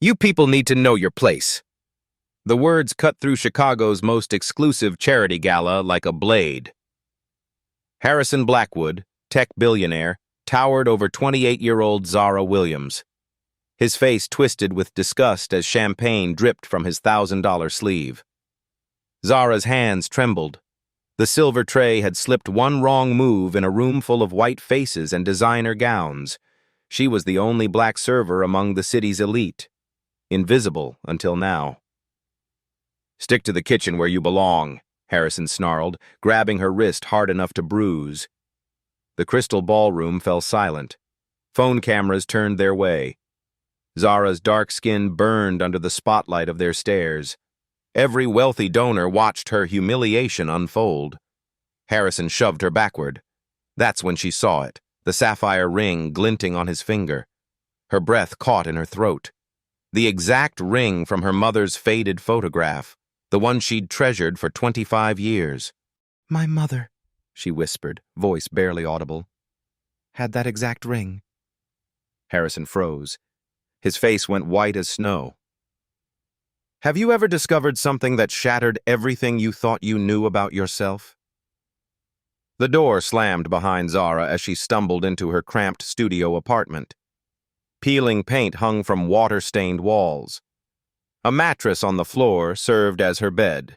You people need to know your place. The words cut through Chicago's most exclusive charity gala like a blade. Harrison Blackwood, tech billionaire, towered over 28-year-old Zara Williams. His face twisted with disgust as champagne dripped from his $1,000 sleeve. Zara's hands trembled. The silver tray had slipped one wrong move in a room full of white faces and designer gowns. She was the only black server among the city's elite. Invisible until now. "Stick to the kitchen where you belong," Harrison snarled, grabbing her wrist hard enough to bruise. The crystal ballroom fell silent. Phone cameras turned their way. Zara's dark skin burned under the spotlight of their stares. Every wealthy donor watched her humiliation unfold. Harrison shoved her backward. That's when she saw it, the sapphire ring glinting on his finger. Her breath caught in her throat. The exact ring from her mother's faded photograph, the one she'd treasured for 25 years. "My mother," she whispered, voice barely audible, "had that exact ring." Harrison froze. His face went white as snow. Have you ever discovered something that shattered everything you thought you knew about yourself? The door slammed behind Zara as she stumbled into her cramped studio apartment. Peeling paint hung from water-stained walls. A mattress on the floor served as her bed.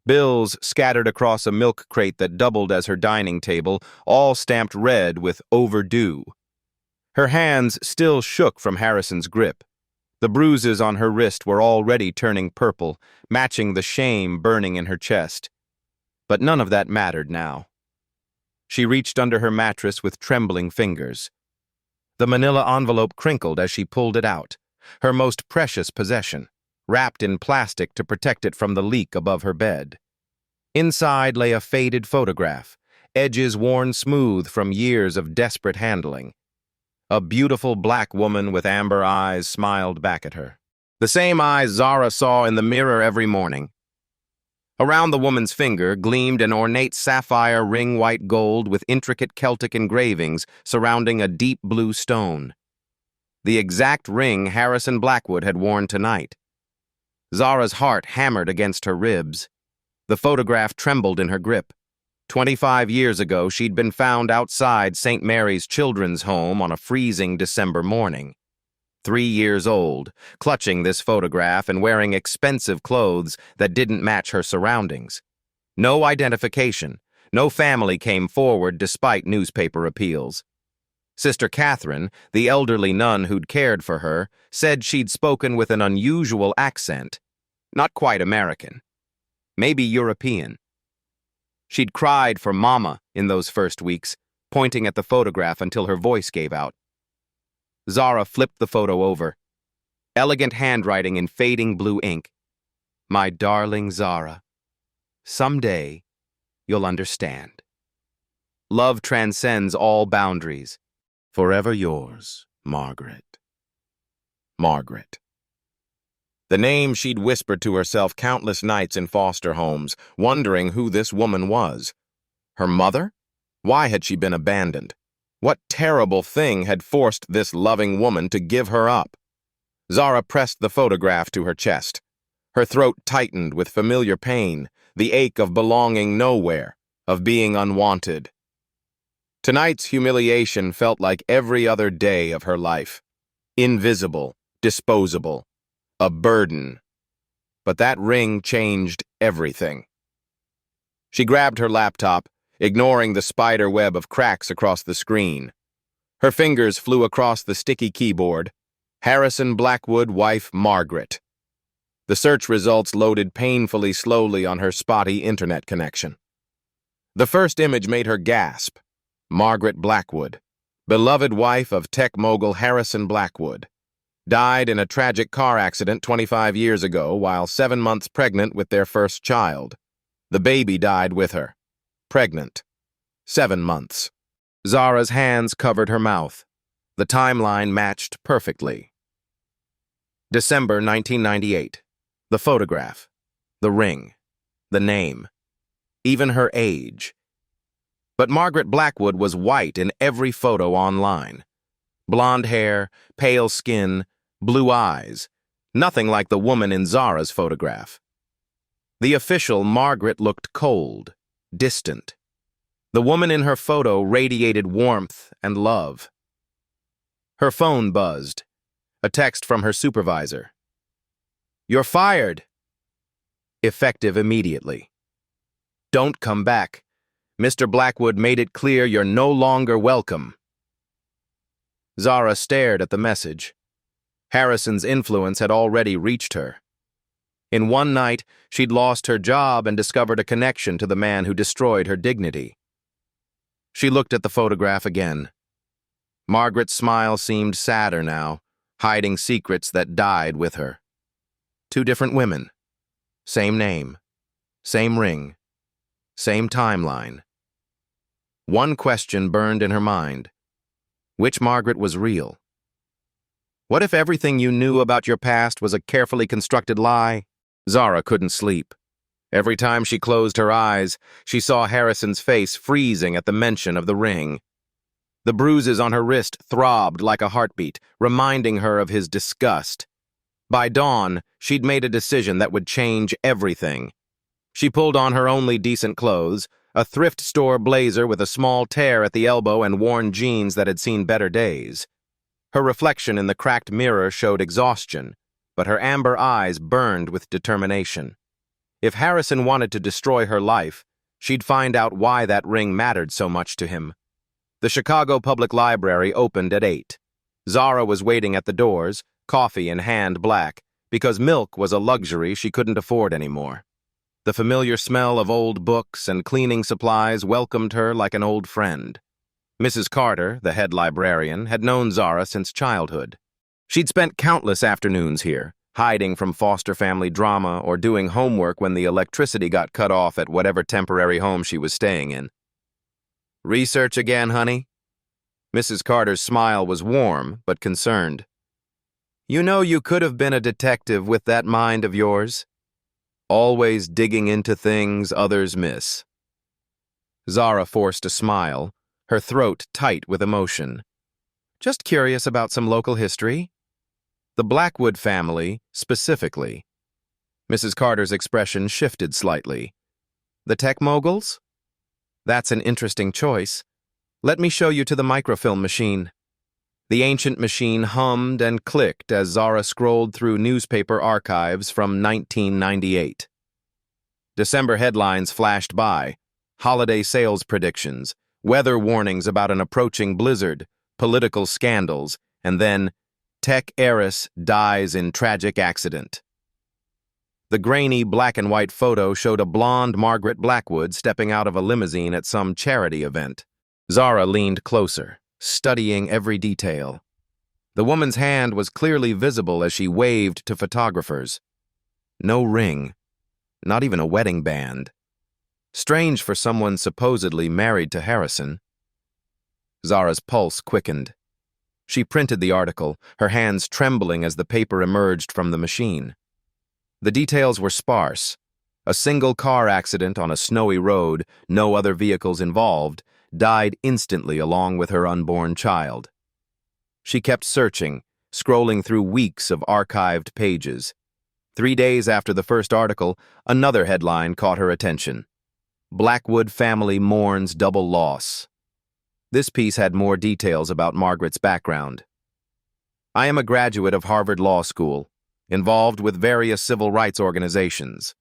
Bills scattered across a milk crate that doubled as her dining table, all stamped red with overdue. Her hands still shook from Harrison's grip. The bruises on her wrist were already turning purple, matching the shame burning in her chest. But none of that mattered now. She reached under her mattress with trembling fingers. The manila envelope crinkled as she pulled it out, her most precious possession, wrapped in plastic to protect it from the leak above her bed. Inside lay a faded photograph, edges worn smooth from years of desperate handling. A beautiful black woman with amber eyes smiled back at her. The same eyes Zara saw in the mirror every morning. Around the woman's finger gleamed an ornate sapphire ring white gold with intricate Celtic engravings surrounding a deep blue stone. The exact ring Harrison Blackwood had worn tonight. Zara's heart hammered against her ribs. The photograph trembled in her grip. 25 years ago, she'd been found outside St. Mary's Children's Home on a freezing December morning. 3 years old, clutching this photograph and wearing expensive clothes that didn't match her surroundings. No identification, no family came forward despite newspaper appeals. Sister Catherine, the elderly nun who'd cared for her, said she'd spoken with an unusual accent. Not quite American. Maybe European. She'd cried for Mama in those first weeks, pointing at the photograph until her voice gave out. Zara flipped the photo over. Elegant handwriting in fading blue ink. "My darling Zara, someday you'll understand. Love transcends all boundaries. Forever yours, Margaret." Margaret. The name she'd whispered to herself countless nights in foster homes, wondering who this woman was. Her mother? Why had she been abandoned? What terrible thing had forced this loving woman to give her up? Zara pressed the photograph to her chest. Her throat tightened with familiar pain, the ache of belonging nowhere, of being unwanted. Tonight's humiliation felt like every other day of her life. Invisible, disposable. A burden. But that ring changed everything. She grabbed her laptop, ignoring the spider web of cracks across the screen. Her fingers flew across the sticky keyboard. Harrison Blackwood, wife Margaret. The search results loaded painfully slowly on her spotty internet connection. The first image made her gasp. Margaret Blackwood, beloved wife of tech mogul Harrison Blackwood. Died in a tragic car accident 25 years ago while 7 months pregnant with their first child. The baby died with her. Pregnant. 7 months. Zara's hands covered her mouth. The timeline matched perfectly. December 1998. The photograph. The ring. The name. Even her age. But Margaret Blackwood was white in every photo online. Blonde hair, pale skin, blue eyes, Nothing like the woman in Zara's photograph. The official, Margaret, looked cold, distant. The woman in her photo radiated warmth and love. Her phone buzzed. A text from her supervisor. "You're fired." Effective immediately. "Don't come back. Mr. Blackwood made it clear you're no longer welcome." Zara stared at the message. Harrison's influence had already reached her. In one night, she'd lost her job and discovered a connection to the man who destroyed her dignity. She looked at the photograph again. Margaret's smile seemed sadder now, hiding secrets that died with her. Two different women. Same name. Same ring. Same timeline. One question burned in her mind. Which Margaret was real? What if everything you knew about your past was a carefully constructed lie? Zara couldn't sleep. Every time she closed her eyes, she saw Harrison's face freezing at the mention of the ring. The bruises on her wrist throbbed like a heartbeat, reminding her of his disgust. By dawn, she'd made a decision that would change everything. She pulled on her only decent clothes, a thrift store blazer with a small tear at the elbow and worn jeans that had seen better days. Her reflection in the cracked mirror showed exhaustion, but her amber eyes burned with determination. If Harrison wanted to destroy her life, she'd find out why that ring mattered so much to him. The Chicago Public Library opened at 8. Zara was waiting at the doors, coffee in hand black, because milk was a luxury she couldn't afford anymore. The familiar smell of old books and cleaning supplies welcomed her like an old friend. Mrs. Carter, the head librarian, had known Zara since childhood. She'd spent countless afternoons here, hiding from foster family drama or doing homework when the electricity got cut off at whatever temporary home she was staying in. "Research again, honey?" Mrs. Carter's smile was warm but concerned. "You know you could have been a detective with that mind of yours. Always digging into things others miss." Zara forced a smile, her throat tight with emotion. "Just curious about some local history. The Blackwood family, specifically." Mrs. Carter's expression shifted slightly. "The tech moguls? That's an interesting choice. Let me show you to the microfilm machine." The ancient machine hummed and clicked as Zara scrolled through newspaper archives from 1998. December headlines flashed by, holiday sales predictions, weather warnings about an approaching blizzard, political scandals, and then, tech heiress dies in tragic accident. The grainy black-and-white photo showed a blonde Margaret Blackwood stepping out of a limousine at some charity event. Zara leaned closer, studying every detail. The woman's hand was clearly visible as she waved to photographers. No ring, not even a wedding band. Strange for someone supposedly married to Harrison. Zara's pulse quickened. She printed the article, her hands trembling as the paper emerged from the machine. The details were sparse. A single car accident on a snowy road, no other vehicles involved, died instantly along with her unborn child. She kept searching, scrolling through weeks of archived pages. 3 days after the first article, another headline caught her attention. "Blackwood family mourns double loss." This piece had more details about Margaret's background. "I am a graduate of Harvard Law School, involved with various civil rights organizations,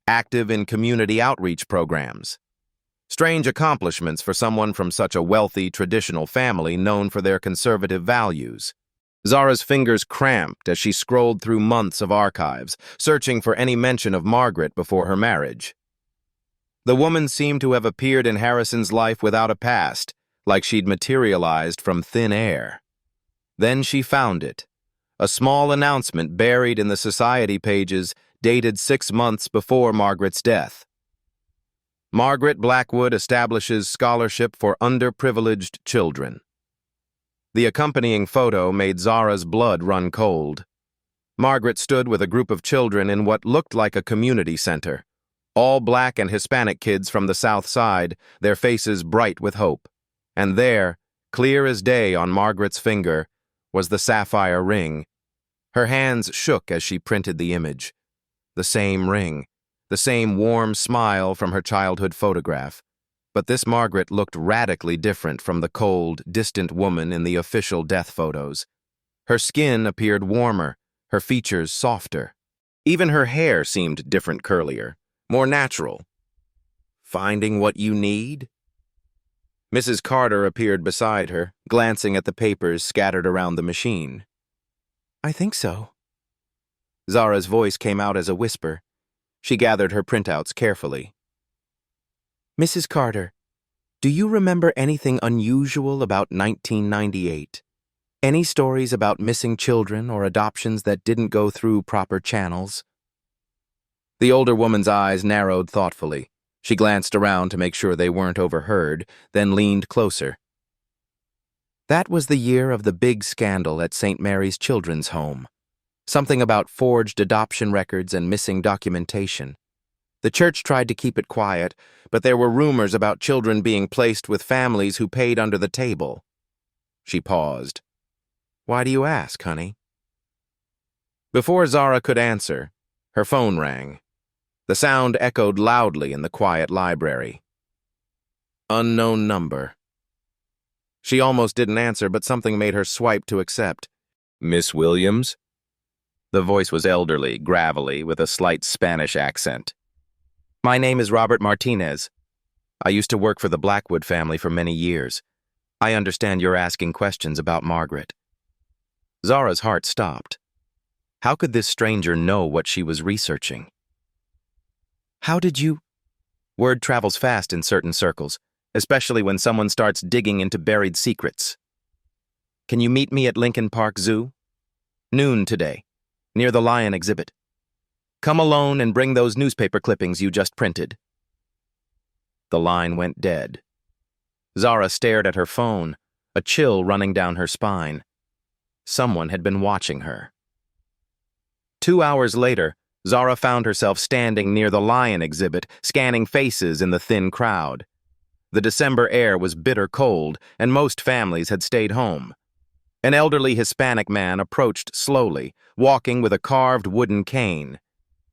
active in community outreach programs. Strange accomplishments for someone from such a wealthy, traditional family known for their conservative values." Zara's fingers cramped as she scrolled through months of archives, searching for any mention of Margaret before her marriage. The woman seemed to have appeared in Harrison's life without a past, like she'd materialized from thin air. Then she found it, a small announcement buried in the society pages dated 6 months before Margaret's death. "Margaret Blackwood establishes scholarship for underprivileged children." The accompanying photo made Zara's blood run cold. Margaret stood with a group of children in what looked like a community center, all Black and Hispanic kids from the South Side, their faces bright with hope. And there, clear as day on Margaret's finger, was the sapphire ring. Her hands shook as she printed the image. The same ring, the same warm smile from her childhood photograph. But this Margaret looked radically different from the cold, distant woman in the official death photos. Her skin appeared warmer, her features softer. Even her hair seemed different, curlier, more natural. Finding what you need? Mrs. Carter appeared beside her, glancing at the papers scattered around the machine. I think so. Zara's voice came out as a whisper. She gathered her printouts carefully. Mrs. Carter, do you remember anything unusual about 1998? Any stories about missing children or adoptions that didn't go through proper channels? The older woman's eyes narrowed thoughtfully. She glanced around to make sure they weren't overheard, then leaned closer. That was the year of the big scandal at St. Mary's Children's Home. Something about forged adoption records and missing documentation. The church tried to keep it quiet, but there were rumors about children being placed with families who paid under the table. She paused. Why do you ask, honey? Before Zara could answer, her phone rang. The sound echoed loudly in the quiet library. Unknown number. She almost didn't answer, but something made her swipe to accept. Miss Williams? The voice was elderly, gravelly, with a slight Spanish accent. My name is Robert Martinez. I used to work for the Blackwood family for many years. I understand you're asking questions about Margaret. Zara's heart stopped. How could this stranger know what she was researching? How did you? Word travels fast in certain circles, especially when someone starts digging into buried secrets. Can you meet me at Lincoln Park Zoo? Noon today, near the lion exhibit. Come alone and bring those newspaper clippings you just printed. The line went dead. Zara stared at her phone, a chill running down her spine. Someone had been watching her. 2 hours later, Zara found herself standing near the lion exhibit, scanning faces in the thin crowd. The December air was bitter cold, and most families had stayed home. An elderly Hispanic man approached slowly, walking with a carved wooden cane.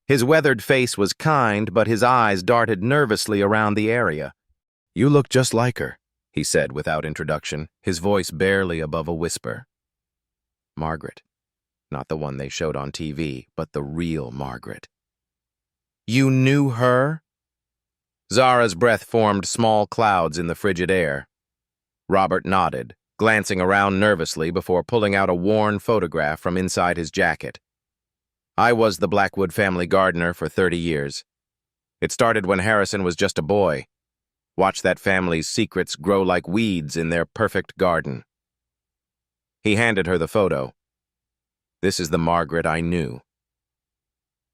His weathered face was kind, but his eyes darted nervously around the area. You look just like her, he said without introduction, his voice barely above a whisper. Margaret. Not the one they showed on TV, but the real Margaret. You knew her? Zara's breath formed small clouds in the frigid air. Robert nodded, glancing around nervously before pulling out a worn photograph from inside his jacket. I was the Blackwood family gardener for 30 years. It started when Harrison was just a boy. Watched that family's secrets grow like weeds in their perfect garden. He handed her the photo. This is the Margaret I knew.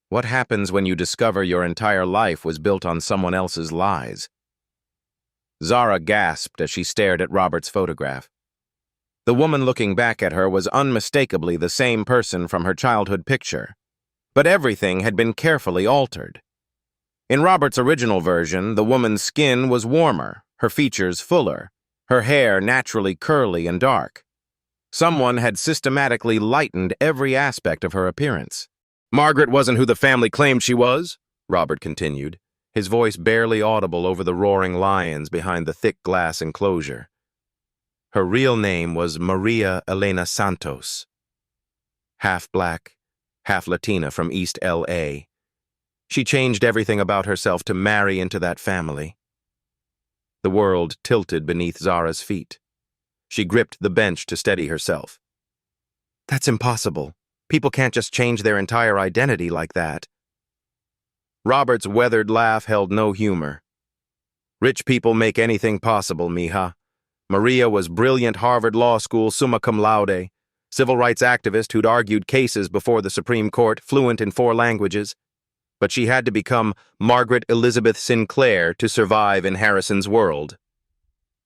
What happens when you discover your entire life was built on someone else's lies? Zara gasped as she stared at Robert's photograph. The woman looking back at her was unmistakably the same person from her childhood picture, but everything had been carefully altered. In Robert's original version, the woman's skin was warmer, her features fuller, her hair naturally curly and dark. Someone had systematically lightened every aspect of her appearance. Margaret wasn't who the family claimed she was, Robert continued, his voice barely audible over the roaring lions behind the thick glass enclosure. Her real name was Maria Elena Santos. Half black, half Latina from East L.A. She changed everything about herself to marry into that family. The world tilted beneath Zara's feet. She gripped the bench to steady herself. That's impossible. People can't just change their entire identity like that. Robert's weathered laugh held no humor. Rich people make anything possible, mija. Maria was brilliant Harvard Law School summa cum laude, civil rights activist who'd argued cases before the Supreme Court, fluent in 4 languages. But she had to become Margaret Elizabeth Sinclair to survive in Harrison's world.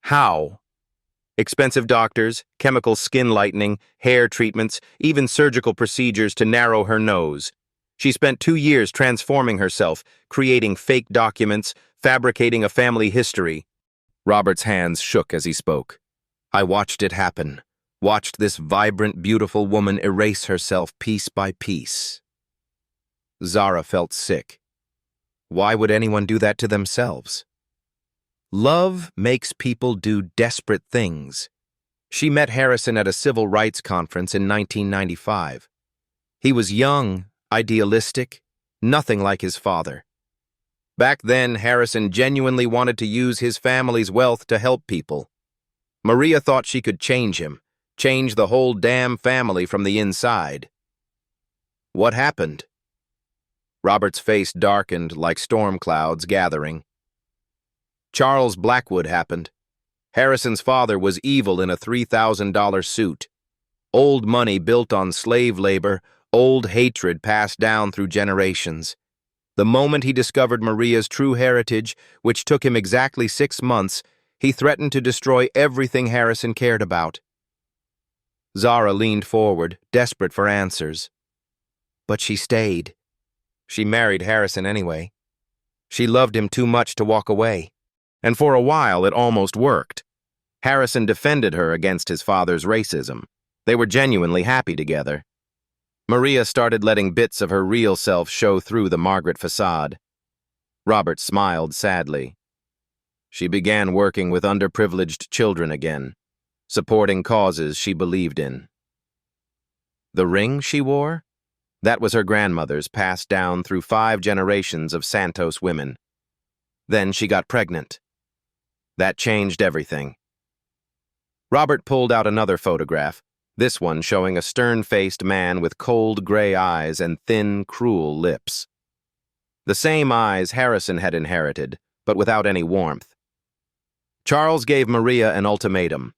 How? Expensive doctors, chemical skin lightening, hair treatments, even surgical procedures to narrow her nose. She spent 2 years transforming herself, creating fake documents, fabricating a family history. Robert's hands shook as he spoke. I watched it happen. watched this vibrant, beautiful woman erase herself piece by piece. Zara felt sick. Why would anyone do that to themselves? Love makes people do desperate things. She met Harrison at a civil rights conference in 1995. He was young, idealistic, nothing like his father. Back then, Harrison genuinely wanted to use his family's wealth to help people. Maria thought she could change him, change the whole damn family from the inside. What happened? Robert's face darkened like storm clouds gathering. Charles Blackwood happened. Harrison's father was evil in a $3,000 suit. Old money built on slave labor, old hatred passed down through generations. The moment he discovered Maria's true heritage, which took him exactly 6 months, he threatened to destroy everything Harrison cared about. Zara leaned forward, desperate for answers. But she stayed. She married Harrison anyway. She loved him too much to walk away. And for a while, it almost worked. Harrison defended her against his father's racism. They were genuinely happy together. Maria started letting bits of her real self show through the Margaret facade. Robert smiled sadly. She began working with underprivileged children again, supporting causes she believed in. The ring she wore? That was her grandmother's, passed down through 5 generations of Santos women. Then she got pregnant. That changed everything. Robert pulled out another photograph, this one showing a stern-faced man with cold gray eyes and thin, cruel lips. The same eyes Harrison had inherited, but without any warmth. Charles gave Maria an ultimatum: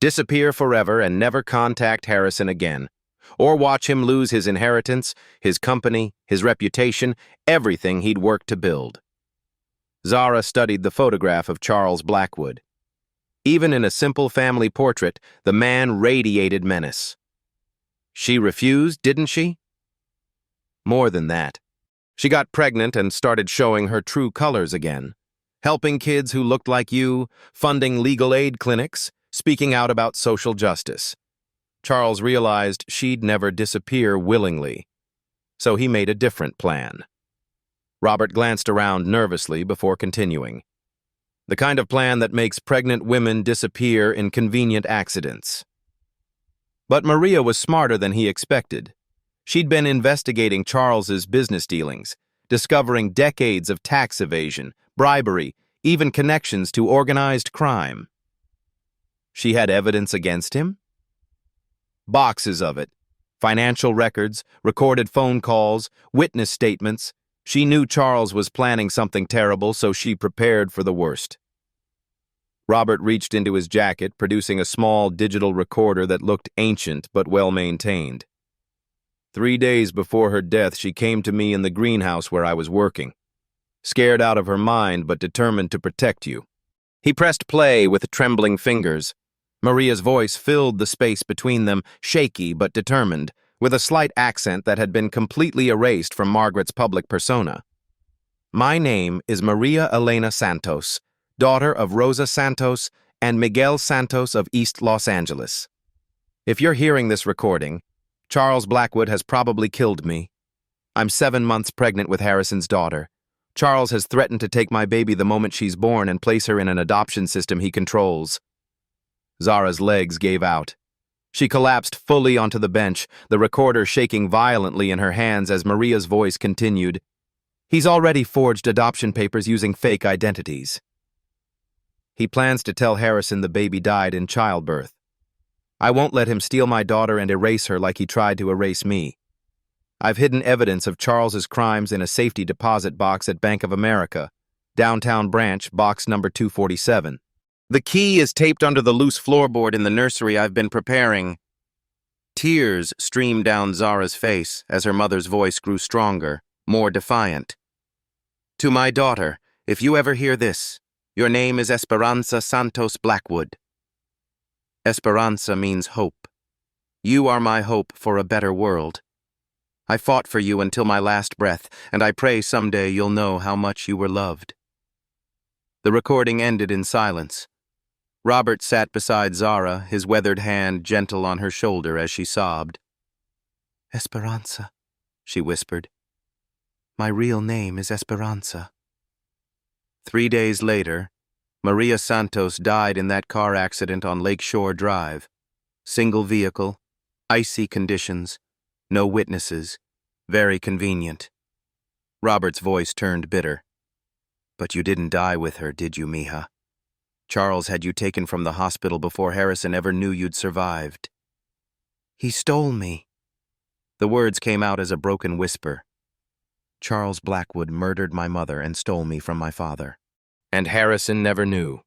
disappear forever and never contact Harrison again, or watch him lose his inheritance, his company, his reputation, everything he'd worked to build. Zara studied the photograph of Charles Blackwood. Even in a simple family portrait, the man radiated menace. She refused, didn't she? More than that. She got pregnant and started showing her true colors again. Helping kids who looked like you, funding legal aid clinics, speaking out about social justice. Charles realized she'd never disappear willingly. So he made a different plan. Robert glanced around nervously before continuing. The kind of plan that makes pregnant women disappear in convenient accidents. But Maria was smarter than he expected. She'd been investigating Charles's business dealings, discovering decades of tax evasion, bribery, even connections to organized crime. She had evidence against him? Boxes of it. Financial records, recorded phone calls, witness statements. She knew Charles was planning something terrible, so she prepared for the worst. Robert reached into his jacket, producing a small digital recorder that looked ancient but well-maintained. 3 days before her death, she came to me in the greenhouse where I was working. Scared out of her mind but determined to protect you. He pressed play with trembling fingers. Maria's voice filled the space between them, shaky but determined, with a slight accent that had been completely erased from Margaret's public persona. My name is Maria Elena Santos, daughter of Rosa Santos and Miguel Santos of East Los Angeles. If you're hearing this recording, Charles Blackwood has probably killed me. I'm 7 months pregnant with Harrison's daughter. Charles has threatened to take my baby the moment she's born and place her in an adoption system he controls. Zara's legs gave out. She collapsed fully onto the bench, the recorder shaking violently in her hands as Maria's voice continued. He's already forged adoption papers using fake identities. He plans to tell Harrison the baby died in childbirth. I won't let him steal my daughter and erase her like he tried to erase me. I've hidden evidence of Charles's crimes in a safety deposit box at Bank of America, downtown branch, box number 247. The key is taped under the loose floorboard in the nursery I've been preparing. Tears streamed down Zara's face as her mother's voice grew stronger, more defiant. To my daughter, if you ever hear this, your name is Esperanza Santos Blackwood. Esperanza means hope. You are my hope for a better world. I fought for you until my last breath, and I pray someday you'll know how much you were loved. The recording ended in silence. Robert sat beside Zara, his weathered hand gentle on her shoulder as she sobbed. "Esperanza," she whispered. "My real name is Esperanza." 3 days later, Maria Santos died in that car accident on Lakeshore Drive. Single vehicle, icy conditions, no witnesses, very convenient. Robert's voice turned bitter. "But you didn't die with her, did you, Mija? Charles had you taken from the hospital before Harrison ever knew you'd survived." "He stole me." The words came out as a broken whisper. "Charles Blackwood murdered my mother and stole me from my father. And Harrison never knew.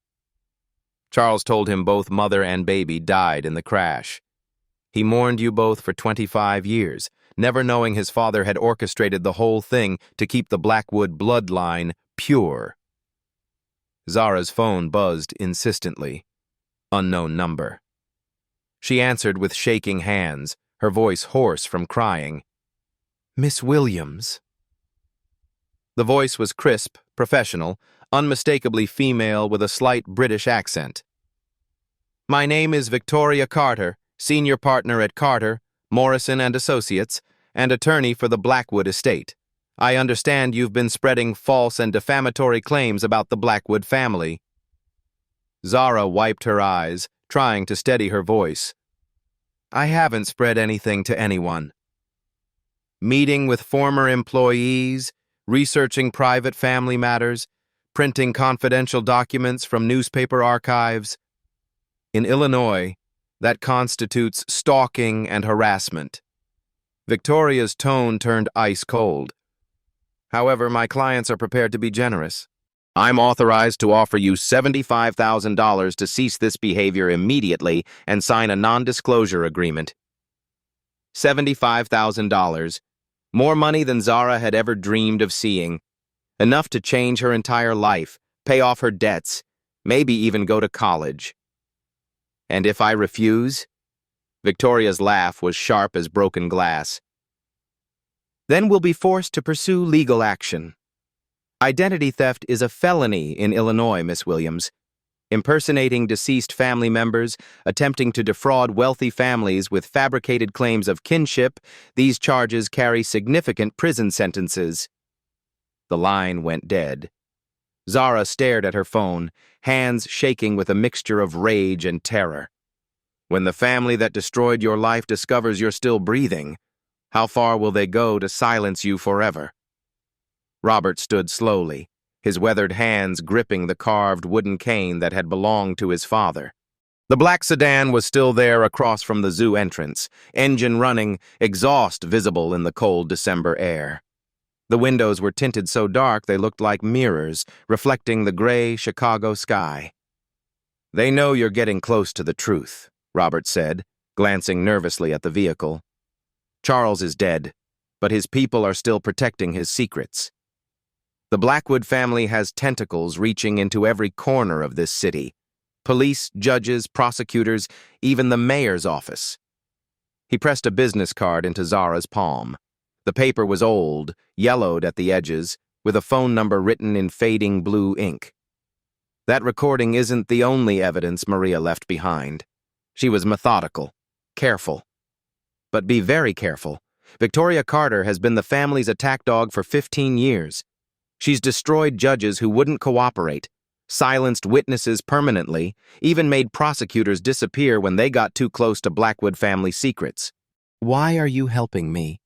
Charles told him both mother and baby died in the crash. He mourned you both for 25 years, never knowing his father had orchestrated the whole thing to keep the Blackwood bloodline pure." Zara's phone buzzed insistently. Unknown number. She answered with shaking hands, her voice hoarse from crying. "Miss Williams." The voice was crisp, professional, unmistakably female with a slight British accent. "My name is Victoria Carter, senior partner at Carter, Morrison and Associates, and attorney for the Blackwood estate. I understand you've been spreading false and defamatory claims about the Blackwood family." Zara wiped her eyes, trying to steady her voice. "I haven't spread anything to anyone. Meeting with former employees, researching private family matters, printing confidential documents from newspaper archives. In Illinois, that constitutes stalking and harassment." Victoria's tone turned ice cold. "However, my clients are prepared to be generous. I'm authorized to offer you $75,000 to cease this behavior immediately and sign a non-disclosure agreement." $75,000. More money than Zara had ever dreamed of seeing. Enough to change her entire life, pay off her debts, maybe even go to college. "And if I refuse?" Victoria's laugh was sharp as broken glass. "Then we'll be forced to pursue legal action. Identity theft is a felony in Illinois, Miss Williams. Impersonating deceased family members, attempting to defraud wealthy families with fabricated claims of kinship, these charges carry significant prison sentences." The line went dead. Zara stared at her phone, hands shaking with a mixture of rage and terror. "When the family that destroyed your life discovers you're still breathing, how far will they go to silence you forever?" Robert stood slowly, his weathered hands gripping the carved wooden cane that had belonged to his father. The black sedan was still there across from the zoo entrance, engine running, exhaust visible in the cold December air. The windows were tinted so dark they looked like mirrors, reflecting the gray Chicago sky. "They know you're getting close to the truth," Robert said, glancing nervously at the vehicle. "Charles is dead, but his people are still protecting his secrets. The Blackwood family has tentacles reaching into every corner of this city. Police, judges, prosecutors, even the mayor's office." He pressed a business card into Zara's palm. The paper was old, yellowed at the edges, with a phone number written in fading blue ink. "That recording isn't the only evidence Maria left behind." She was methodical, careful. "But be very careful. Victoria Carter has been the family's attack dog for 15 years. She's destroyed judges who wouldn't cooperate, silenced witnesses permanently, even made prosecutors disappear when they got too close to Blackwood family secrets." "Why are you helping me?"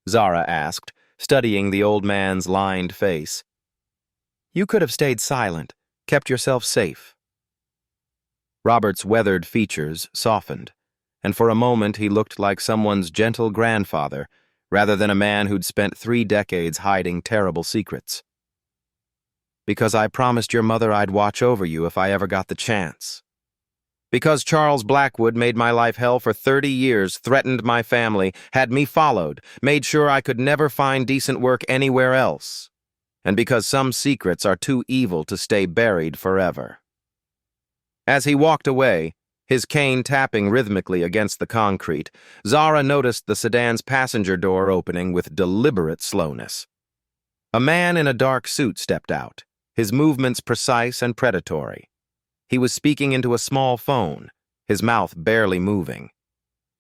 Zara asked, studying the old man's lined face. "You could have stayed silent, kept yourself safe." Robert's weathered features softened, and for a moment he looked like someone's gentle grandfather, rather than a man who'd spent 3 decades hiding terrible secrets. "Because I promised your mother I'd watch over you if I ever got the chance. Because Charles Blackwood made my life hell for 30 years, threatened my family, had me followed, made sure I could never find decent work anywhere else. And because some secrets are too evil to stay buried forever." As he walked away, his cane tapping rhythmically against the concrete, Zara noticed the sedan's passenger door opening with deliberate slowness. A man in a dark suit stepped out, his movements precise and predatory. He was speaking into a small phone, his mouth barely moving.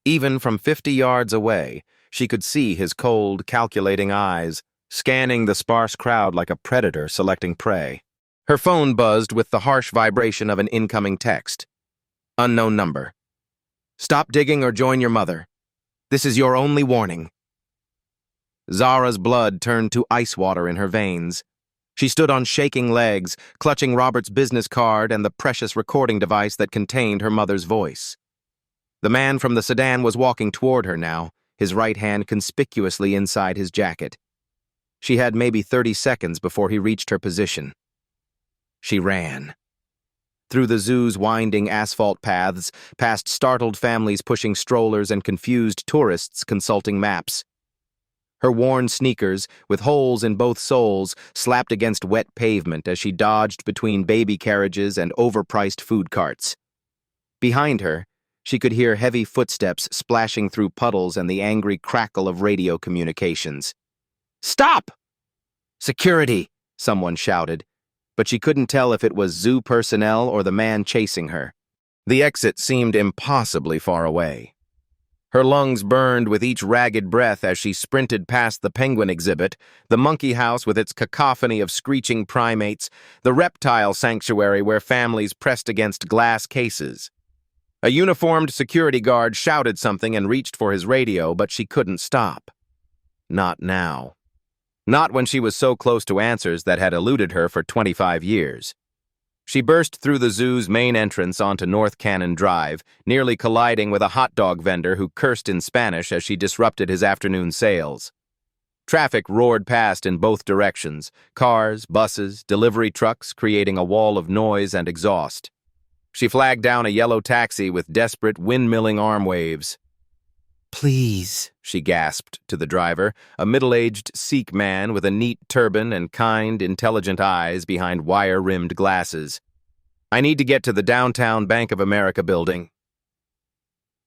Even from 50 yards away, she could see his cold, calculating eyes, scanning the sparse crowd like a predator selecting prey. Her phone buzzed with the harsh vibration of an incoming text. Unknown number. Stop digging or join your mother. This is your only warning. Zara's blood turned to ice water in her veins. She stood on shaking legs, clutching Robert's business card and the precious recording device that contained her mother's voice. The man from the sedan was walking toward her now, his right hand conspicuously inside his jacket. She had maybe 30 seconds before he reached her position. She ran. Through the zoo's winding asphalt paths, past startled families pushing strollers and confused tourists consulting maps. Her worn sneakers, with holes in both soles, slapped against wet pavement as she dodged between baby carriages and overpriced food carts. Behind her, she could hear heavy footsteps splashing through puddles and the angry crackle of radio communications. "Stop!" "Security!" someone shouted, but she couldn't tell if it was zoo personnel or the man chasing her. The exit seemed impossibly far away. Her lungs burned with each ragged breath as she sprinted past the penguin exhibit, the monkey house with its cacophony of screeching primates, the reptile sanctuary where families pressed against glass cases. A uniformed security guard shouted something and reached for his radio, but she couldn't stop. Not now. Not when she was so close to answers that had eluded her for 25 years. She burst through the zoo's main entrance onto North Cannon Drive, nearly colliding with a hot dog vendor who cursed in Spanish as she disrupted his afternoon sales. Traffic roared past in both directions, cars, buses, delivery trucks creating a wall of noise and exhaust. She flagged down a yellow taxi with desperate, windmilling arm waves. "Please," she gasped to the driver, a middle-aged Sikh man with a neat turban and kind, intelligent eyes behind wire-rimmed glasses. "I need to get to the downtown Bank of America building."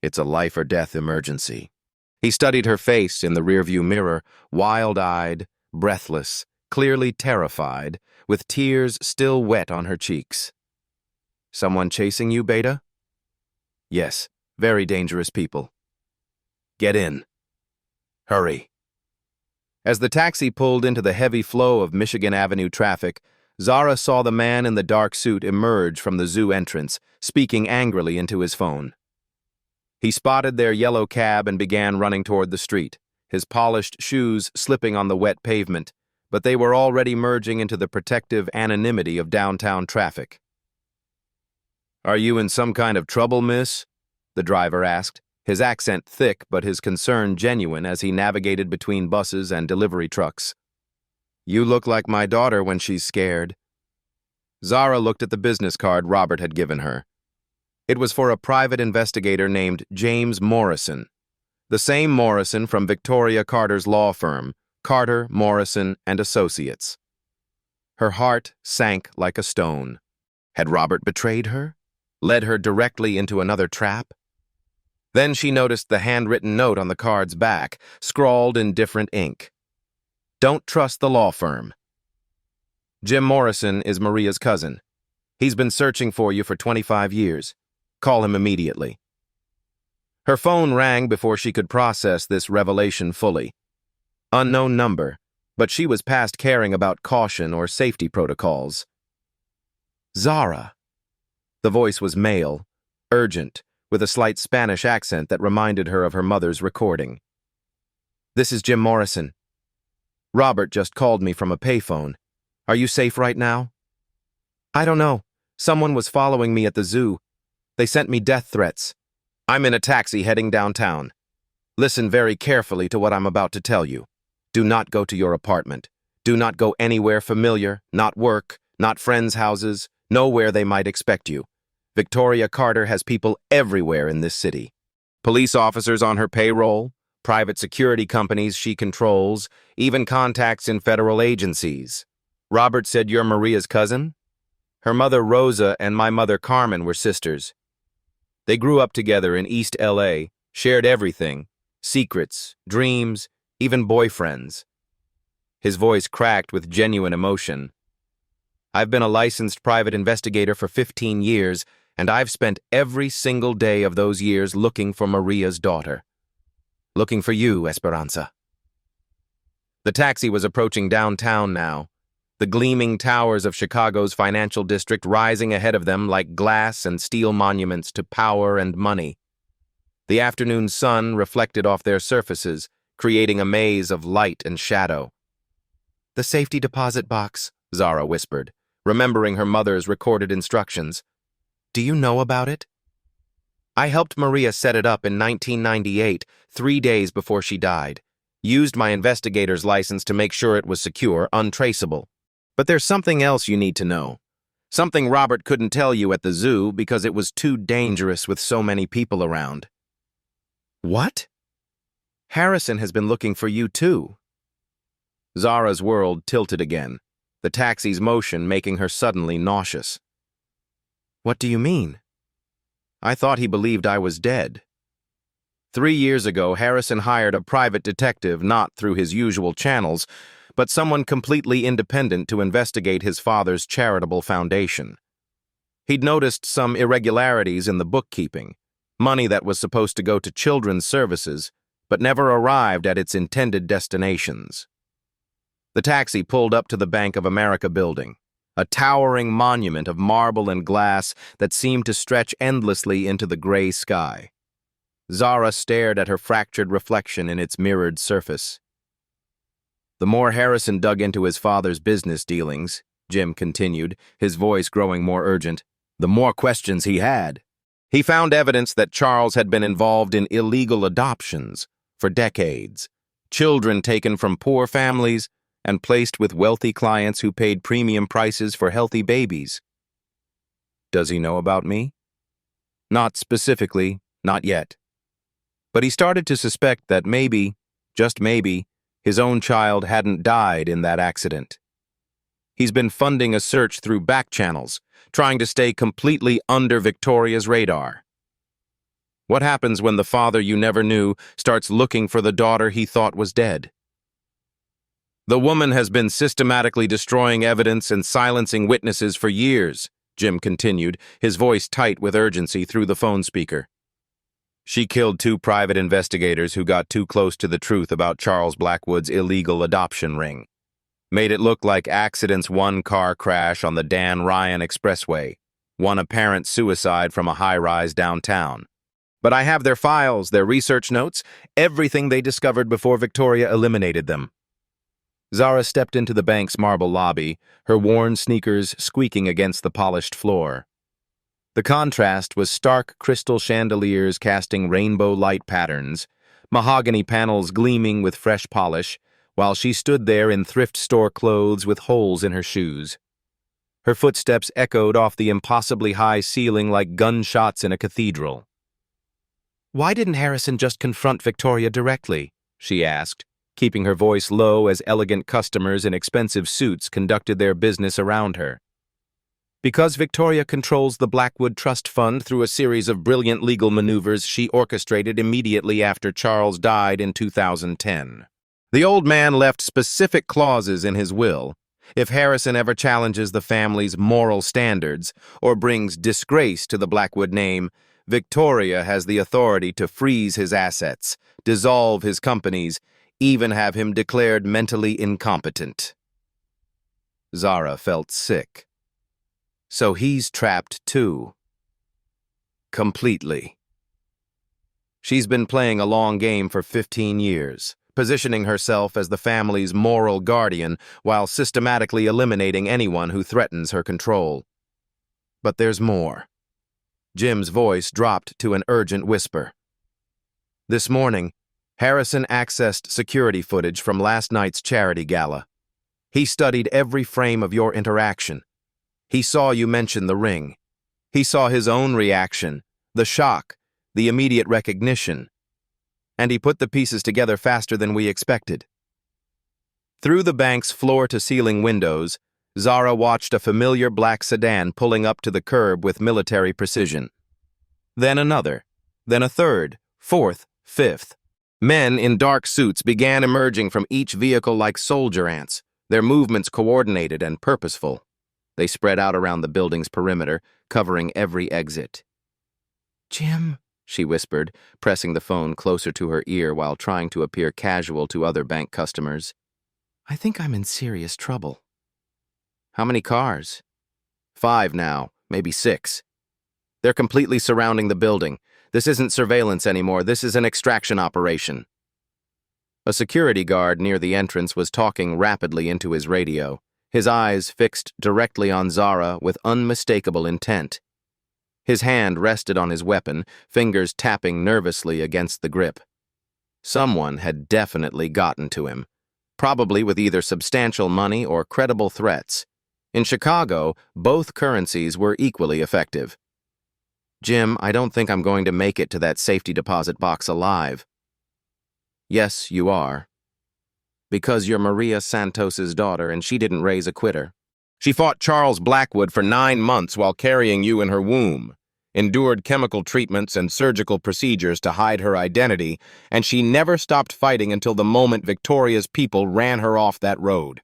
It's a life-or-death emergency. He studied her face in the rearview mirror, wild-eyed, breathless, clearly terrified, with tears still wet on her cheeks. "Someone chasing you, Beta?" "Yes, very dangerous people." "Get in. Hurry." As the taxi pulled into the heavy flow of Michigan Avenue traffic, Zara saw the man in the dark suit emerge from the zoo entrance, speaking angrily into his phone. He spotted their yellow cab and began running toward the street, his polished shoes slipping on the wet pavement, but they were already merging into the protective anonymity of downtown traffic. "Are you in some kind of trouble, miss?" the driver asked, his accent thick but his concern genuine as he navigated between buses and delivery trucks. "You look like my daughter when she's scared." Zara looked at the business card Robert had given her. It was for a private investigator named James Morrison, the same Morrison from Victoria Carter's law firm, Carter, Morrison, and Associates. Her heart sank like a stone. Had Robert betrayed her? Led her directly into another trap? Then she noticed the handwritten note on the card's back, scrawled in different ink. "Don't trust the law firm. Jim Morrison is Maria's cousin. He's been searching for you for 25 years. Call him immediately." Her phone rang before she could process this revelation fully. Unknown number, but she was past caring about caution or safety protocols. "Zara." The voice was male, urgent, with a slight Spanish accent that reminded her of her mother's recording. "This is Jim Morrison. Robert just called me from a payphone. Are you safe right now?" "I don't know. Someone was following me at the zoo. They sent me death threats. I'm in a taxi heading downtown. Listen very carefully to what I'm about to tell you. Do not go to your apartment. Do not go anywhere familiar, not work, not friends' houses, nowhere they might expect you. Victoria Carter has people everywhere in this city. Police officers on her payroll, private security companies she controls, even contacts in federal agencies. Robert said you're Maria's cousin? Her mother Rosa and my mother Carmen were sisters. They grew up together in East LA, shared everything, secrets, dreams, even boyfriends. His voice cracked with genuine emotion. I've been a licensed private investigator for 15 years, and I've spent every single day of those years looking for Maria's daughter. Looking for you, Esperanza. The taxi was approaching downtown now, the gleaming towers of Chicago's financial district rising ahead of them like glass and steel monuments to power and money. The afternoon sun reflected off their surfaces, creating a maze of light and shadow. "The safety deposit box," Zara whispered, remembering her mother's recorded instructions. "Do you know about it?" "I helped Maria set it up in 1998, 3 days before she died. Used my investigator's license to make sure it was secure, untraceable. But there's something else you need to know. Something Robert couldn't tell you at the zoo because it was too dangerous with so many people around." "What?" "Harrison has been looking for you too." Zara's world tilted again, the taxi's motion making her suddenly nauseous. "What do you mean?" "I thought he believed I was dead. 3 years ago, Harrison hired a private detective not through his usual channels, but someone completely independent to investigate his father's charitable foundation. He'd noticed some irregularities in the bookkeeping, money that was supposed to go to children's services, but never arrived at its intended destinations. The taxi pulled up to the Bank of America building, a towering monument of marble and glass that seemed to stretch endlessly into the gray sky. Zara stared at her fractured reflection in its mirrored surface. "The more Harrison dug into his father's business dealings," Jim continued, his voice growing more urgent, "the more questions he had. He found evidence that Charles had been involved in illegal adoptions for decades, children taken from poor families and placed with wealthy clients who paid premium prices for healthy babies." "Does he know about me?" "Not specifically, not yet. But he started to suspect that maybe, just maybe, his own child hadn't died in that accident. He's been funding a search through back channels, trying to stay completely under Victoria's radar. What happens when the father you never knew starts looking for the daughter he thought was dead? The woman has been systematically destroying evidence and silencing witnesses for years," Jim continued, his voice tight with urgency through the phone speaker. "She killed 2 private investigators who got too close to the truth about Charles Blackwood's illegal adoption ring. Made it look like accidents, 1 car crash on the Dan Ryan Expressway, 1 apparent suicide from a high-rise downtown. But I have their files, their research notes, everything they discovered before Victoria eliminated them." Zara stepped into the bank's marble lobby, her worn sneakers squeaking against the polished floor. The contrast was stark crystal chandeliers casting rainbow light patterns, mahogany panels gleaming with fresh polish, while she stood there in thrift store clothes with holes in her shoes. Her footsteps echoed off the impossibly high ceiling like gunshots in a cathedral. "Why didn't Harrison just confront Victoria directly?" she asked, keeping her voice low as elegant customers in expensive suits conducted their business around her. "Because Victoria controls the Blackwood Trust Fund through a series of brilliant legal maneuvers she orchestrated immediately after Charles died in 2010. The old man left specific clauses in his will. If Harrison ever challenges the family's moral standards or brings disgrace to the Blackwood name, Victoria has the authority to freeze his assets, dissolve his companies, even have him declared mentally incompetent." Zara felt sick. So he's trapped too. Completely. She's been playing a long game for 15 years, positioning herself as the family's moral guardian while systematically eliminating anyone who threatens her control. But there's more. Jim's voice dropped to an urgent whisper. "This morning, Harrison accessed security footage from last night's charity gala. He studied every frame of your interaction. He saw you mention the ring. He saw his own reaction, the shock, the immediate recognition. And he put the pieces together faster than we expected." Through the bank's floor-to-ceiling windows, Zara watched a familiar black sedan pulling up to the curb with military precision. Then another, then a third, fourth, fifth. Men in dark suits began emerging from each vehicle like soldier ants, their movements coordinated and purposeful. They spread out around the building's perimeter, covering every exit. "Jim," she whispered, pressing the phone closer to her ear while trying to appear casual to other bank customers. "I think I'm in serious trouble." "How many cars?" "5 now, maybe 6. They're completely surrounding the building. This isn't surveillance anymore, this is an extraction operation." A security guard near the entrance was talking rapidly into his radio, his eyes fixed directly on Zara with unmistakable intent. His hand rested on his weapon, fingers tapping nervously against the grip. Someone had definitely gotten to him, probably with either substantial money or credible threats. In Chicago, both currencies were equally effective. "Jim, I don't think I'm going to make it to that safety deposit box alive." "Yes, you are. Because you're Maria Santos's daughter and she didn't raise a quitter. She fought Charles Blackwood for 9 months while carrying you in her womb, endured chemical treatments and surgical procedures to hide her identity, and she never stopped fighting until the moment Victoria's people ran her off that road."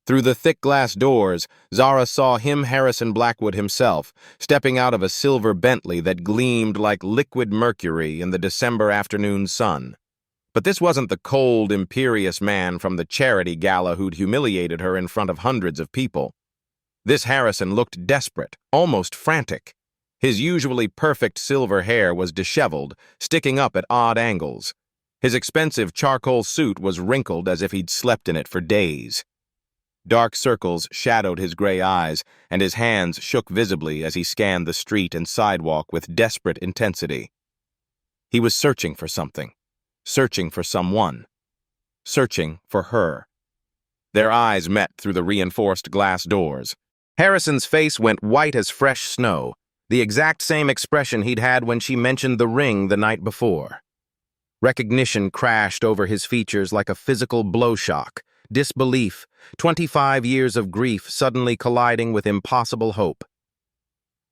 Through the thick glass doors, Zara saw him, Harrison Blackwood himself, stepping out of a silver Bentley that gleamed like liquid mercury in the December afternoon sun. But this wasn't the cold, imperious man from the charity gala who'd humiliated her in front of hundreds of people. This Harrison looked desperate, almost frantic. His usually perfect silver hair was disheveled, sticking up at odd angles. His expensive charcoal suit was wrinkled as if he'd slept in it for days. Dark circles shadowed his gray eyes, and his hands shook visibly as he scanned the street and sidewalk with desperate intensity. He was searching for something, searching for someone, searching for her. Their eyes met through the reinforced glass doors. Harrison's face went white as fresh snow, the exact same expression he'd had when she mentioned the ring the night before. Recognition crashed over his features like a physical blow shock. Disbelief, 25 years of grief suddenly colliding with impossible hope.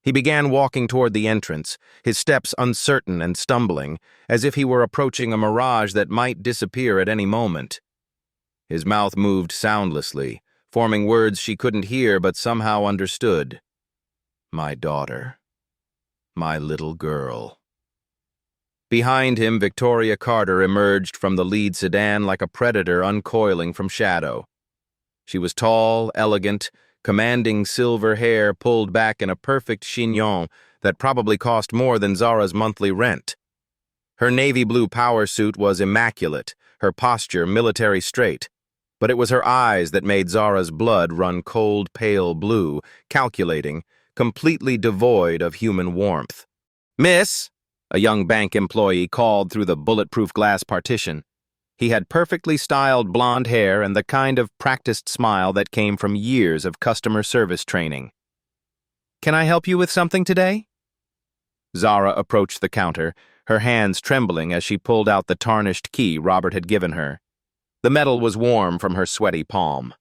He began walking toward the entrance, his steps uncertain and stumbling, as if he were approaching a mirage that might disappear at any moment. His mouth moved soundlessly, forming words she couldn't hear but somehow understood. "My daughter. My little girl." Behind him, Victoria Carter emerged from the lead sedan like a predator uncoiling from shadow. She was tall, elegant, commanding silver hair pulled back in a perfect chignon that probably cost more than Zara's monthly rent. Her navy blue power suit was immaculate, her posture military straight, but it was her eyes that made Zara's blood run cold, pale blue, calculating, completely devoid of human warmth. "Miss," a young bank employee called through the bulletproof glass partition. He had perfectly styled blonde hair and the kind of practiced smile that came from years of customer service training. "Can I help you with something today?" Zara approached the counter, her hands trembling as she pulled out the tarnished key Robert had given her. The metal was warm from her sweaty palm.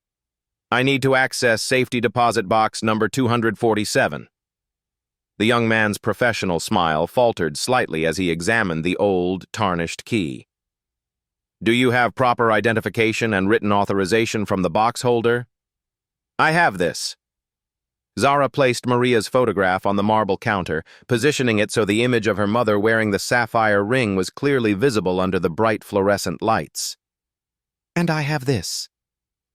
"I need to access safety deposit box number 247. The young man's professional smile faltered slightly as he examined the old, tarnished key. "Do you have proper identification and written authorization from the box holder?" "I have this." Zara placed Maria's photograph on the marble counter, positioning it so the image of her mother wearing the sapphire ring was clearly visible under the bright fluorescent lights. "And I have this."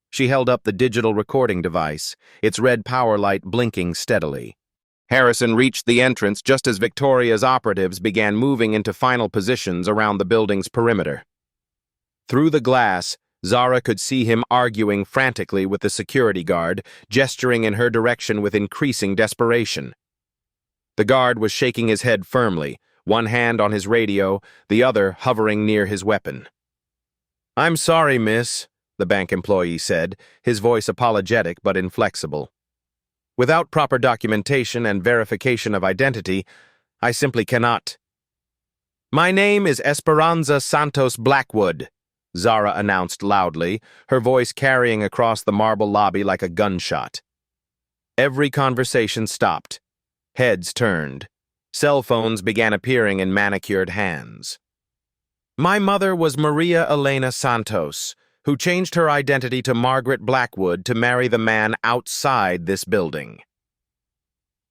She held up the digital recording device, its red power light blinking steadily. Harrison reached the entrance just as Victoria's operatives began moving into final positions around the building's perimeter. Through the glass, Zara could see him arguing frantically with the security guard, gesturing in her direction with increasing desperation. The guard was shaking his head firmly, one hand on his radio, the other hovering near his weapon. "I'm sorry, miss," the bank employee said, his voice apologetic but inflexible. "Without proper documentation and verification of identity, I simply cannot." "My name is Esperanza Santos Blackwood," Zara announced loudly, her voice carrying across the marble lobby like a gunshot. Every conversation stopped. Heads turned. Cell phones began appearing in manicured hands. "My mother was Maria Elena Santos, who changed her identity to Margaret Blackwood to marry the man outside this building.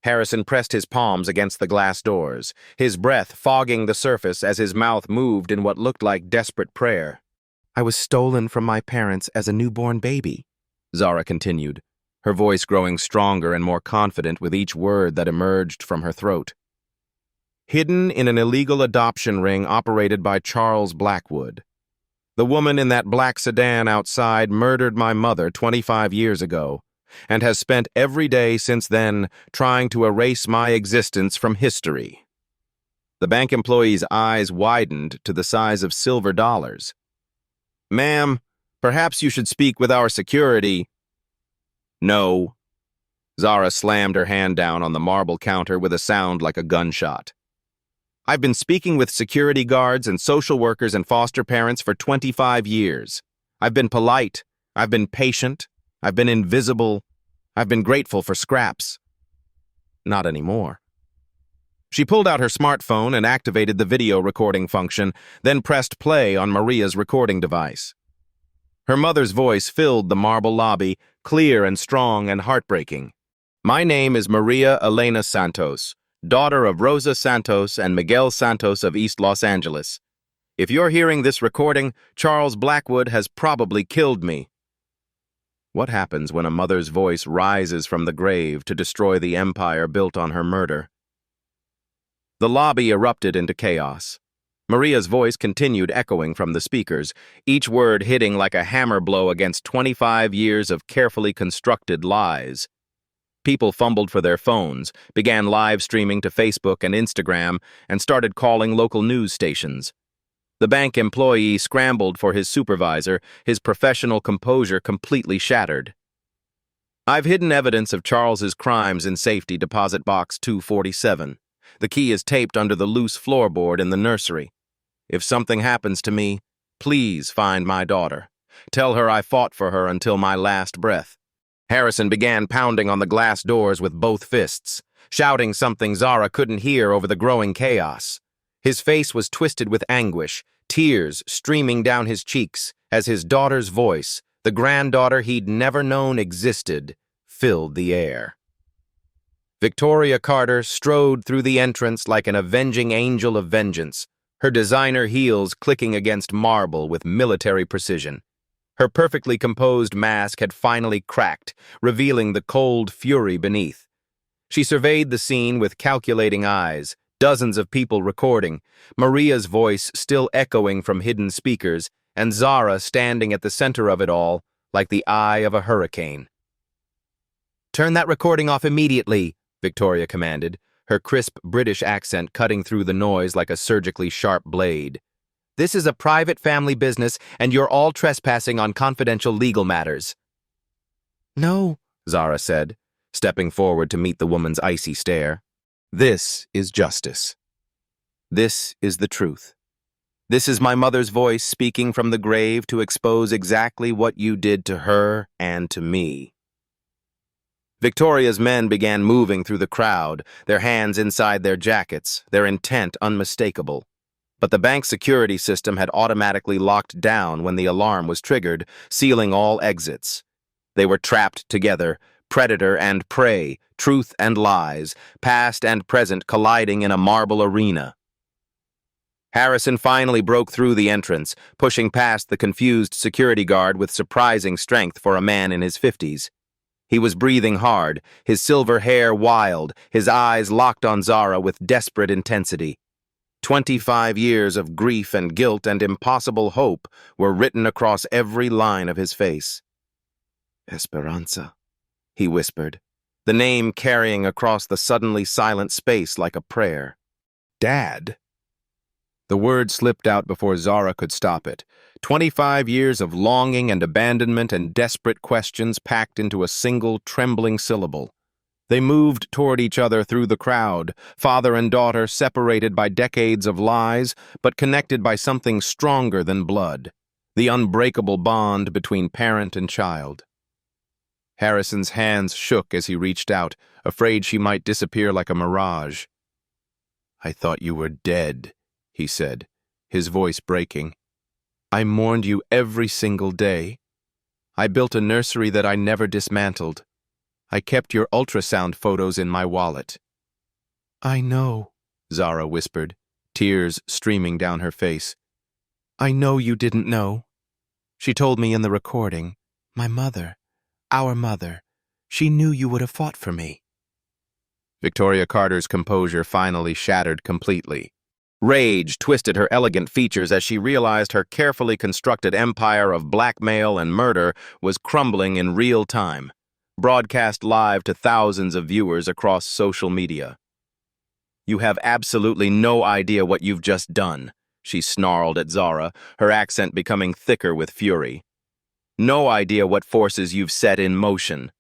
Harrison pressed his palms against the glass doors, his breath fogging the surface as his mouth moved in what looked like desperate prayer. I was stolen from my parents as a newborn baby, Zara continued, her voice growing stronger and more confident with each word that emerged from her throat. Hidden in an illegal adoption ring operated by Charles Blackwood. The woman in that black sedan outside murdered my mother 25 years ago, and has spent every day since then trying to erase my existence from history. The bank employee's eyes widened to the size of silver dollars. Ma'am, perhaps you should speak with our security. No. Zara slammed her hand down on the marble counter with a sound like a gunshot. I've been speaking with security guards and social workers and foster parents for 25 years. I've been polite. I've been patient. I've been invisible. I've been grateful for scraps. Not anymore. She pulled out her smartphone and activated the video recording function, then pressed play on Maria's recording device. Her mother's voice filled the marble lobby, clear and strong and heartbreaking. My name is Maria Elena Santos, daughter of Rosa Santos and Miguel Santos of East Los Angeles. If you're hearing this recording, Charles Blackwood has probably killed me. What happens when a mother's voice rises from the grave to destroy the empire built on her murder? The lobby erupted into chaos. Maria's voice continued echoing from the speakers, each word hitting like a hammer blow against 25 years of carefully constructed lies. People fumbled for their phones, began live streaming to Facebook and Instagram, and started calling local news stations. The bank employee scrambled for his supervisor, his professional composure completely shattered. I've hidden evidence of Charles's crimes in safety deposit box 247. The key is taped under the loose floorboard in the nursery. If something happens to me, please find my daughter. Tell her I fought for her until my last breath. Harrison began pounding on the glass doors with both fists, shouting something Zara couldn't hear over the growing chaos. His face was twisted with anguish, tears streaming down his cheeks as his daughter's voice, the granddaughter he'd never known existed, filled the air. Victoria Carter strode through the entrance like an avenging angel of vengeance, her designer heels clicking against marble with military precision. Her perfectly composed mask had finally cracked, revealing the cold fury beneath. She surveyed the scene with calculating eyes, dozens of people recording, Maria's voice still echoing from hidden speakers, and Zara standing at the center of it all, like the eye of a hurricane. "Turn that recording off immediately," Victoria commanded, her crisp British accent cutting through the noise like a surgically sharp blade. "This is a private family business, and you're all trespassing on confidential legal matters." "No," Zara said, stepping forward to meet the woman's icy stare. "This is justice. This is the truth. This is my mother's voice speaking from the grave to expose exactly what you did to her and to me." Victoria's men began moving through the crowd, their hands inside their jackets, their intent unmistakable. But the bank's security system had automatically locked down when the alarm was triggered, sealing all exits. They were trapped together, predator and prey, truth and lies, past and present colliding in a marble arena. Harrison finally broke through the entrance, pushing past the confused security guard with surprising strength for a man in his 50s. He was breathing hard, his silver hair wild, his eyes locked on Zara with desperate intensity. 25 years of grief and guilt and impossible hope were written across every line of his face. "Esperanza," he whispered, the name carrying across the suddenly silent space like a prayer. "Dad." The word slipped out before Zara could stop it. 25 years of longing and abandonment and desperate questions packed into a single trembling syllable. They moved toward each other through the crowd, father and daughter separated by decades of lies, but connected by something stronger than blood, the unbreakable bond between parent and child. Harrison's hands shook as he reached out, afraid she might disappear like a mirage. "I thought you were dead," he said, his voice breaking. I mourned you every single day. I built a nursery that I never dismantled. I kept your ultrasound photos in my wallet." "I know," Zara whispered, tears streaming down her face. "I know you didn't know. She told me in the recording, my mother, our mother, she knew you would have fought for me." Victoria Carter's composure finally shattered completely. Rage twisted her elegant features as she realized her carefully constructed empire of blackmail and murder was crumbling in real time, broadcast live to thousands of viewers across social media. "You have absolutely no idea what you've just done," she snarled at Zara, her accent becoming thicker with fury. "No idea what forces you've set in motion."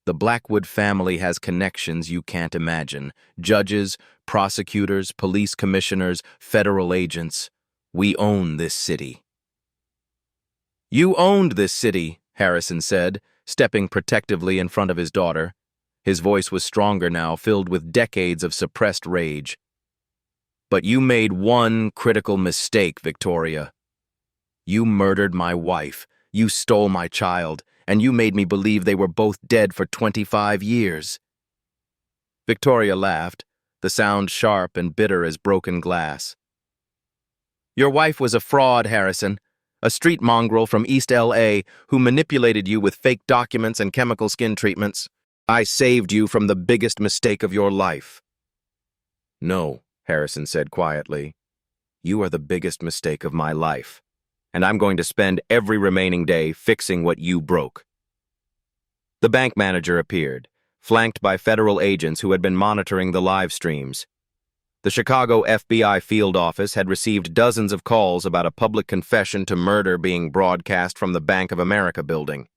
"The Blackwood family has connections you can't imagine. Judges, prosecutors, police commissioners, federal agents. We own this city." "You owned this city," Harrison said, stepping protectively in front of his daughter. His voice was stronger now, filled with decades of suppressed rage. "But you made one critical mistake, Victoria. You murdered my wife, you stole my child, and you made me believe they were both dead for 25 years. Victoria laughed, the sound sharp and bitter as broken glass. "Your wife was a fraud, Harrison, a street mongrel from East LA who manipulated you with fake documents and chemical skin treatments. I saved you from the biggest mistake of your life." "No," Harrison said quietly. "You are the biggest mistake of my life, and I'm going to spend every remaining day fixing what you broke." The bank manager appeared, flanked by federal agents who had been monitoring the live streams. The Chicago FBI field office had received dozens of calls about a public confession to murder being broadcast from the Bank of America building.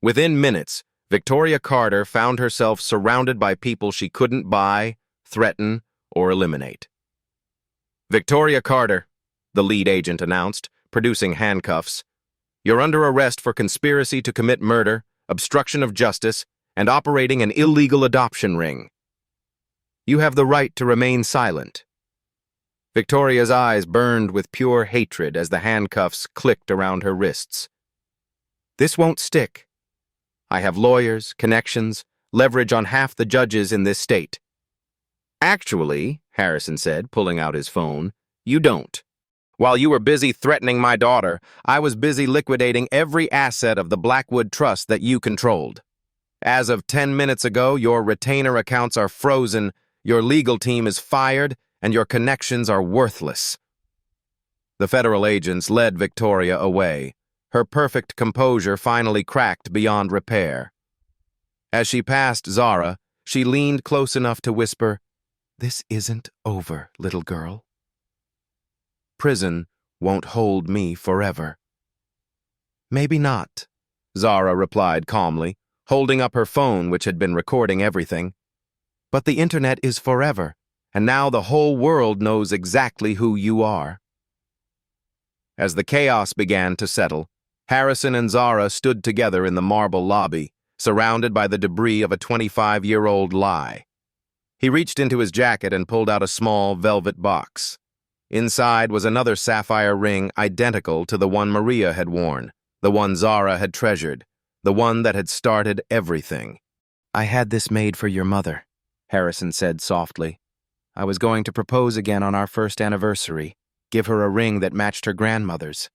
Within minutes, Victoria Carter found herself surrounded by people she couldn't buy, threaten, or eliminate. "Victoria Carter," the lead agent announced, producing handcuffs. "You're under arrest for conspiracy to commit murder, obstruction of justice, and operating an illegal adoption ring. You have the right to remain silent." Victoria's eyes burned with pure hatred as the handcuffs clicked around her wrists. "This won't stick. I have lawyers, connections, leverage on half the judges in this state." "Actually," Harrison said, pulling out his phone, "you don't. While you were busy threatening my daughter, I was busy liquidating every asset of the Blackwood Trust that you controlled. As of 10 minutes ago, your retainer accounts are frozen, your legal team is fired, and your connections are worthless." The federal agents led Victoria away. Her perfect composure finally cracked beyond repair. As she passed Zara, she leaned close enough to whisper, "This isn't over, little girl. Prison won't hold me forever." "Maybe not," Zara replied calmly, holding up her phone which had been recording everything. "But the internet is forever, and now the whole world knows exactly who you are." As the chaos began to settle, Harrison and Zara stood together in the marble lobby, surrounded by the debris of a 25-year-old lie. He reached into his jacket and pulled out a small velvet box. Inside was another sapphire ring identical to the one Maria had worn, the one Zara had treasured, the one that had started everything. "I had this made for your mother," Harrison said softly. "I was going to propose again on our first anniversary, give her a ring that matched her grandmother's.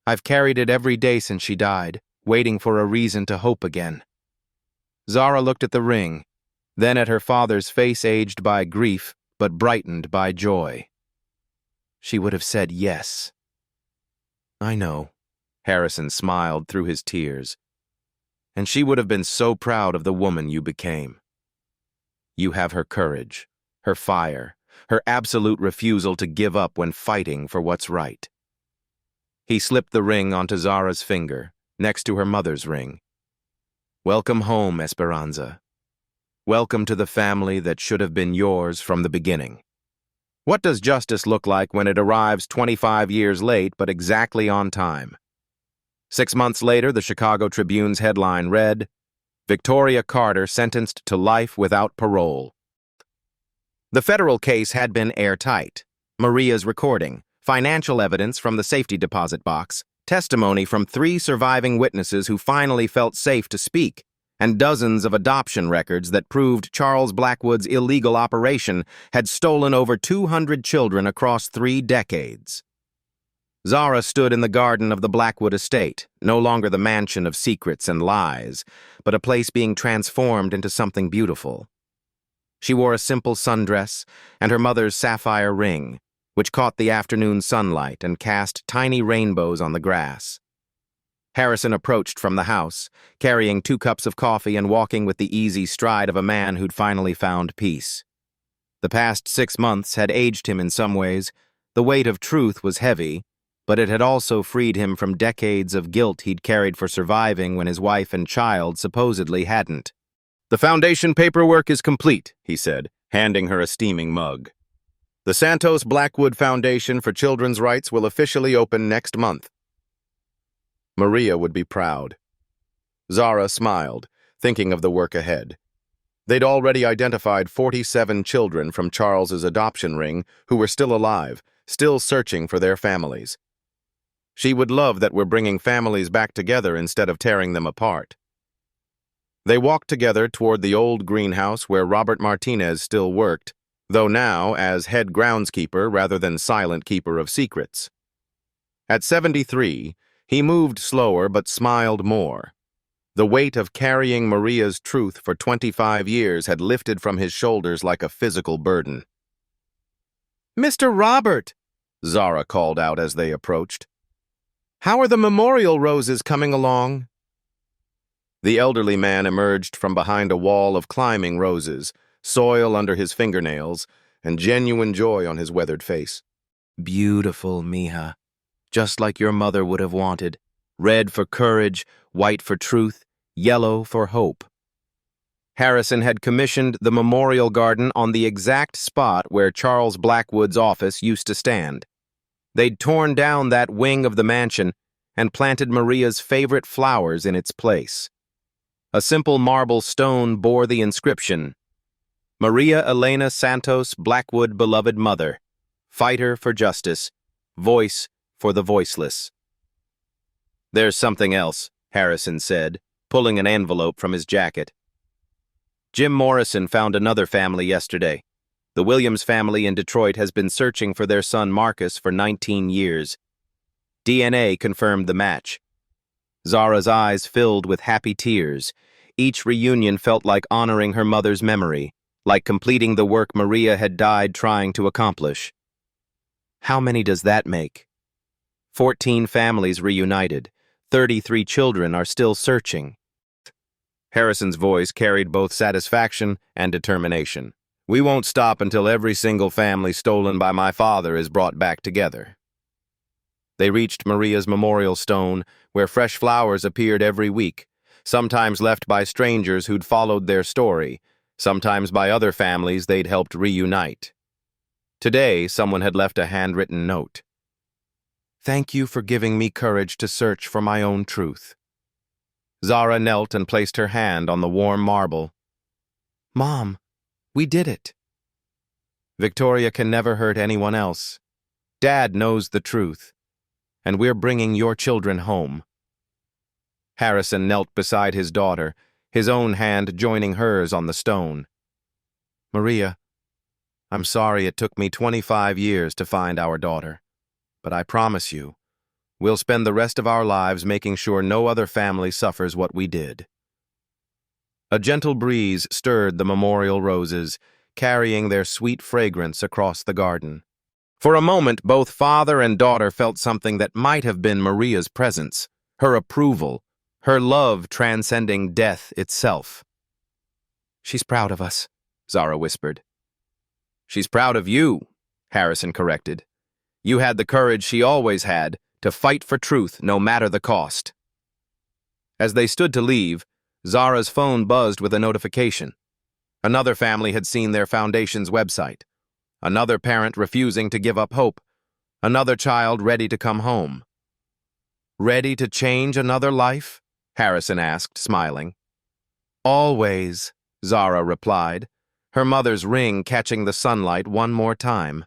I've carried it every day since she died, waiting for a reason to hope again." Zara looked at the ring, then at her father's face aged by grief but brightened by joy. She would have said yes. "I know," Harrison smiled through his tears. "And she would have been so proud of the woman you became. You have her courage, her fire, her absolute refusal to give up when fighting for what's right." He slipped the ring onto Zara's finger, next to her mother's ring. "Welcome home, Esperanza. Welcome to the family that should have been yours from the beginning." What does justice look like when it arrives 25 years late but exactly on time? 6 months later, the Chicago Tribune's headline read, "Victoria Carter sentenced to life without parole." The federal case had been airtight. Maria's recording, financial evidence from the safety deposit box, testimony from 3 surviving witnesses who finally felt safe to speak, and dozens of adoption records that proved Charles Blackwood's illegal operation had stolen over 200 children across 3 decades. Zara stood in the garden of the Blackwood estate, no longer the mansion of secrets and lies, but a place being transformed into something beautiful. She wore a simple sundress and her mother's sapphire ring, which caught the afternoon sunlight and cast tiny rainbows on the grass. Harrison approached from the house, carrying 2 cups of coffee and walking with the easy stride of a man who'd finally found peace. The past 6 months had aged him in some ways. The weight of truth was heavy, but it had also freed him from decades of guilt he'd carried for surviving when his wife and child supposedly hadn't. "The foundation paperwork is complete," he said, handing her a steaming mug. "The Santos Blackwood Foundation for Children's Rights will officially open next month." Maria would be proud. Zara smiled, thinking of the work ahead. They'd already identified 47 children from Charles's adoption ring who were still alive, still searching for their families. She would love that we're bringing families back together instead of tearing them apart. They walked together toward the old greenhouse where Robert Martinez still worked, though now as head groundskeeper rather than silent keeper of secrets. At 73, he moved slower but smiled more. The weight of carrying Maria's truth for 25 years had lifted from his shoulders like a physical burden. "Mr. Robert," Zara called out as they approached. "How are the memorial roses coming along?" The elderly man emerged from behind a wall of climbing roses, soil under his fingernails, and genuine joy on his weathered face. Beautiful, mija. Just like your mother would have wanted. Red for courage, white for truth, yellow for hope. Harrison had commissioned the memorial garden on the exact spot where Charles Blackwood's office used to stand. They'd torn down that wing of the mansion and planted Maria's favorite flowers in its place. A simple marble stone bore the inscription, "Maria Elena Santos Blackwood, beloved mother, fighter for justice, voice for the voiceless." "There's something else," Harrison said, pulling an envelope from his jacket. "Jim Morrison found another family yesterday. The Williams family in Detroit has been searching for their son Marcus for 19 years. DNA confirmed the match." Zara's eyes filled with happy tears. Each reunion felt like honoring her mother's memory, like completing the work Maria had died trying to accomplish. "How many does that make?" 14 families reunited. 33 children are still searching. Harrison's voice carried both satisfaction and determination. "We won't stop until every single family stolen by my father is brought back together." They reached Maria's memorial stone, where fresh flowers appeared every week, sometimes left by strangers who'd followed their story, sometimes by other families they'd helped reunite. Today, someone had left a handwritten note. "Thank you for giving me courage to search for my own truth." Zara knelt and placed her hand on the warm marble. "Mom, we did it." "Victoria can never hurt anyone else. Dad knows the truth, and we're bringing your children home." Harrison knelt beside his daughter, his own hand joining hers on the stone. "Maria, I'm sorry it took me 25 years to find our daughter. But I promise you, we'll spend the rest of our lives making sure no other family suffers what we did." A gentle breeze stirred the memorial roses, carrying their sweet fragrance across the garden. For a moment, both father and daughter felt something that might have been Maria's presence, her approval, her love transcending death itself. "She's proud of us," Zara whispered. "She's proud of you," Harrison corrected. "You had the courage she always had, to fight for truth no matter the cost." As they stood to leave, Zara's phone buzzed with a notification. Another family had seen their foundation's website. Another parent refusing to give up hope. Another child ready to come home. "Ready to change another life?" Harrison asked, smiling. "Always," Zara replied, her mother's ring catching the sunlight one more time.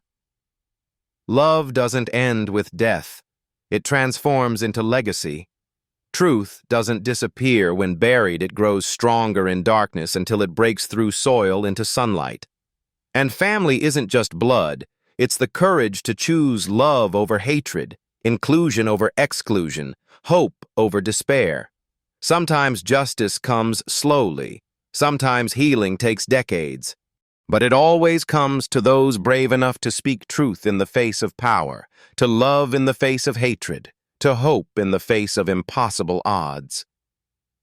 Love doesn't end with death. It transforms into legacy. Truth doesn't disappear when buried, it grows stronger in darkness until it breaks through soil into sunlight. And family isn't just blood, it's the courage to choose love over hatred, inclusion over exclusion, hope over despair. Sometimes justice comes slowly, sometimes healing takes decades, but it always comes to those brave enough to speak truth in the face of power, to love in the face of hatred, to hope in the face of impossible odds.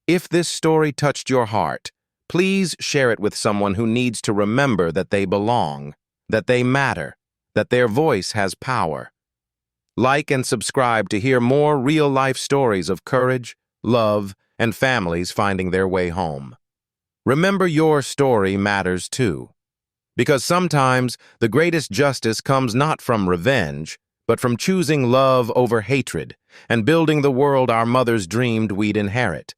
If this story touched your heart, please share it with someone who needs to remember that they belong, that they matter, that their voice has power. Like and subscribe to hear more real-life stories of courage, love, and families finding their way home. Remember, your story matters too. Because sometimes the greatest justice comes not from revenge, but from choosing love over hatred and building the world our mothers dreamed we'd inherit.